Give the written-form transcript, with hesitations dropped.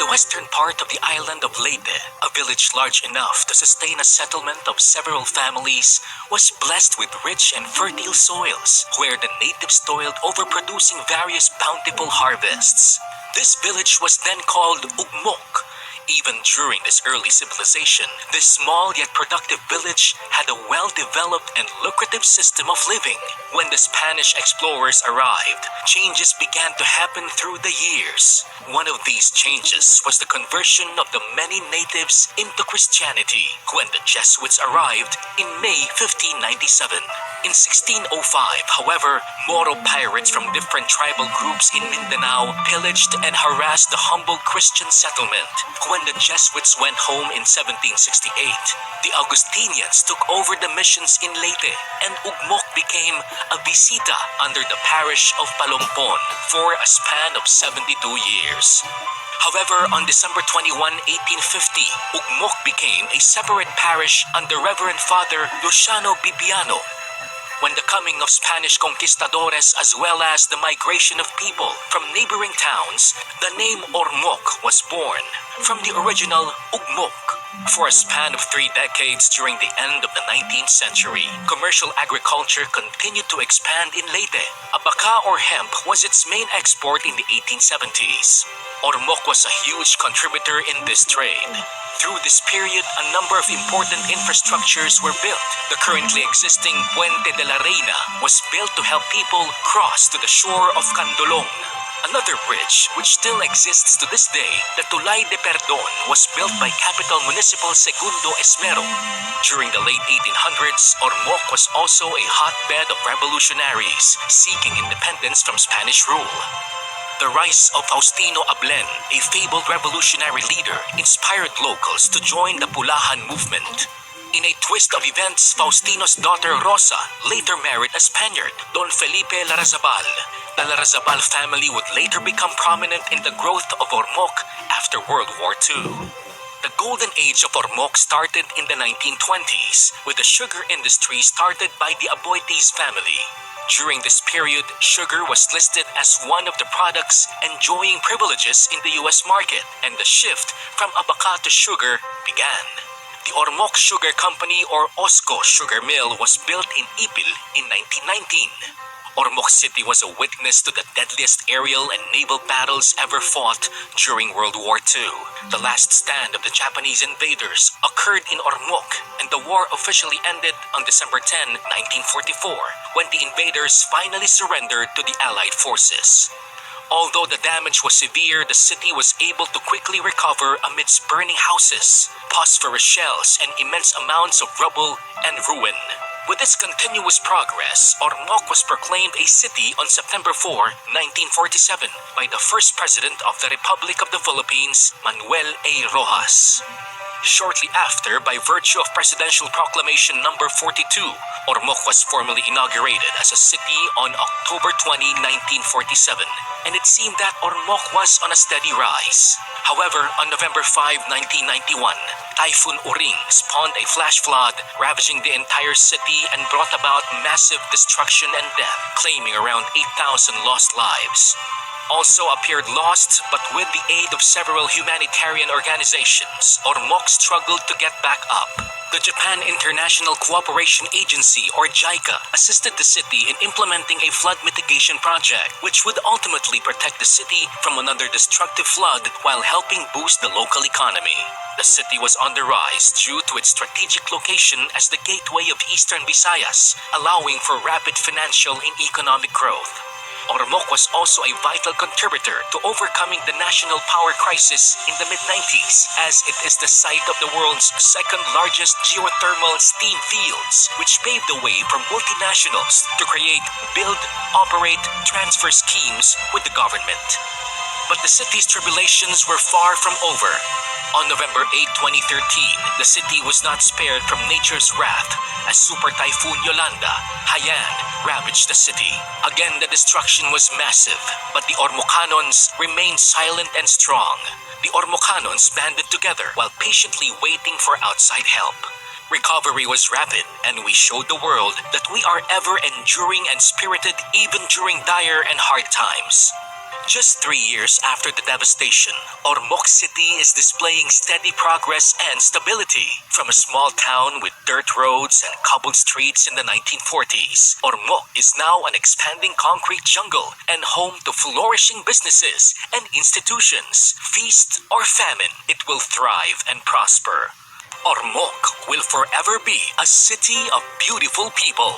The western part of the island of Leyte, a village large enough to sustain a settlement of several families, was blessed with rich and fertile soils, where the natives toiled over producing various bountiful harvests. This village was then called Ogmok. Even during this early civilization, this small yet productive village had a well-developed and lucrative system of living. When the Spanish explorers arrived, changes began to happen through the years. One of these changes was the conversion of the many natives into Christianity when the Jesuits arrived in May 1597. In 1605, however, Moro pirates from different tribal groups in Mindanao pillaged and harassed the humble Christian settlement. When the Jesuits went home in 1768, the Augustinians took over the missions in Leyte, and Ogmok became a visita under the parish of Palompon for a span of 72 years. However, on December 21, 1850, Ogmok became a separate parish under Reverend Father Luciano Bibiano. When the coming of Spanish conquistadores as well as the migration of people from neighboring towns, the name Ormoc was born from the original Ogmok. For a span of 3 decades during the end of the 19th century, commercial agriculture continued to expand in Leyte. Abaca or hemp was its main export in the 1870s. Ormoc was a huge contributor in this trade. Through this period, a number of important infrastructures were built. The currently existing Puente de la Reina was built to help people cross to the shore of Candolong. Another bridge, which still exists to this day, the Tulay de Perdon, was built by Capital Municipal Segundo Esmero. During the late 1800s, Ormoc was also a hotbed of revolutionaries seeking independence from Spanish rule. The rise of Faustino Ablen, a fabled revolutionary leader, inspired locals to join the Pulahan movement. In a twist of events, Faustino's daughter Rosa later married a Spaniard, Don Felipe Larrazabal. The Larrazabal family would later become prominent in the growth of Ormoc after World War II. The golden age of Ormoc started in the 1920s, with the sugar industry started by the Aboitiz family. During this period, sugar was listed as one of the products enjoying privileges in the U.S. market, and the shift from abaca to sugar began. The Ormoc Sugar Company or Osco Sugar Mill was built in Ipil in 1919. Ormoc City was a witness to the deadliest aerial and naval battles ever fought during World War II. The last stand of the Japanese invaders occurred in Ormoc, and the war officially ended on December 10, 1944, when the invaders finally surrendered to the Allied forces. Although the damage was severe, the city was able to quickly recover amidst burning houses, phosphorus shells, and immense amounts of rubble and ruin. With this continuous progress, Ormoc was proclaimed a city on September 4, 1947 by the first president of the Republic of the Philippines, Manuel A. Rojas. Shortly after, by virtue of Presidential Proclamation No. 42, Ormoc was formally inaugurated as a city on October 20, 1947, and it seemed that Ormoc was on a steady rise. However, on November 5, 1991, Typhoon Uring spawned a flash flood, ravaging the entire city and brought about massive destruction and death, claiming around 8,000 lost lives. Also appeared lost, but with the aid of several humanitarian organizations, Ormoc struggled to get back up. The Japan International Cooperation Agency, or JICA, assisted the city in implementing a flood mitigation project, which would ultimately protect the city from another destructive flood while helping boost the local economy. The city was on the rise due to its strategic location as the gateway of Eastern Visayas, allowing for rapid financial and economic growth. Ormoc was also a vital contributor to overcoming the national power crisis in the mid-90s, as it is the site of the world's second-largest geothermal steam fields, which paved the way for multinationals to create, build, operate, transfer schemes with the government. But the city's tribulations were far from over. On November 8, 2013, the city was not spared from nature's wrath as Super Typhoon Yolanda, Haiyan, ravaged the city. Again, the destruction was massive, but the Ormocanons remained silent and strong. The Ormocanons banded together while patiently waiting for outside help. Recovery was rapid, and we showed the world that we are ever enduring and spirited even during dire and hard times. Just 3 years after the devastation, Ormoc City is displaying steady progress and stability. From a small town with dirt roads and cobbled streets in the 1940s, Ormoc is now an expanding concrete jungle and home to flourishing businesses and institutions. Feast or famine, it will thrive and prosper. Ormoc will forever be a city of beautiful people.